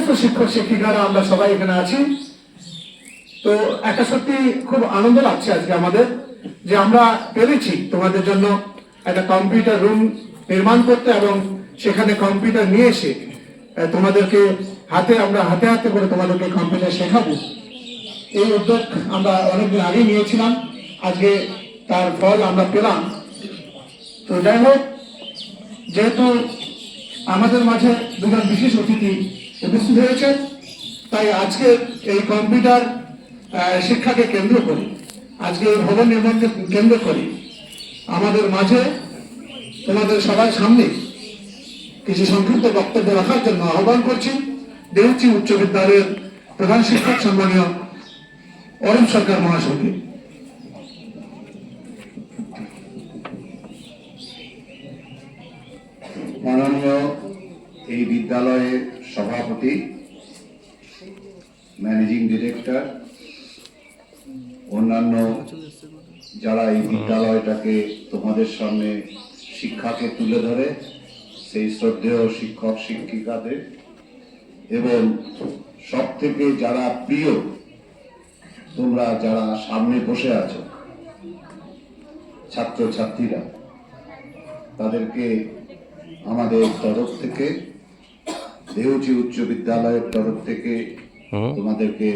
সমস্ত শিক্ষক শিক্ষিকারা আমরা সবাই এখানে আছি। তো একটা সত্যি খুব আনন্দ লাগছে আজকে আমাদের যে আমরা পেরেছি তোমাদের জন্য একটা কম্পিউটার রুম নির্মাণ করতে এবং সেখানে কম্পিউটার নিয়ে এসে তোমাদেরকে হাতে হাতে করে তোমাদেরকে কম্পিউটার শেখাবো। এই উদ্যোগ আমরা অনেকদিন আগে নিয়েছিলাম, আজকে তার ফল আমরা পেলাম। তো যাই হোক, যেহেতু আমাদের মাঝে দুজন বিশেষ অতিথি উপস্থিত হয়েছে, তাই আজকে এই কম্পিউটার শিক্ষাকে কেন্দ্র করে, আজকে এই ভবন নির্মাণকে কেন্দ্র করে আমাদের মাঝে তোমাদের সবার সামনে কিছু সংক্ষিপ্ত বক্তব্য রাখার জন্য আহ্বান করছি দেউচি উচ্চ বিদ্যালয়ের প্রধান শিক্ষক সম্মানীয় অরুণ সরকার মহাশয়কে। মাননীয় এই বিদ্যালয়ের সভাপতি, ম্যানেজিং ডিরেক্টর, অন্যান্য যারা এই বিদ্যালয়টাকে তোমাদের সামনে শিক্ষাকে তুলে ধরে সেই শ্রদ্ধেয় শিক্ষক শিক্ষিকাদের, এবং সব থেকে যারা প্রিয় তোমরা যারা সামনে বসে আছো ছাত্রছাত্রীরা, তাদেরকে আমাদের তরফ থেকে, দেউচি উচ্চ বিদ্যালয়ের তরফ থেকে তোমাদেরকে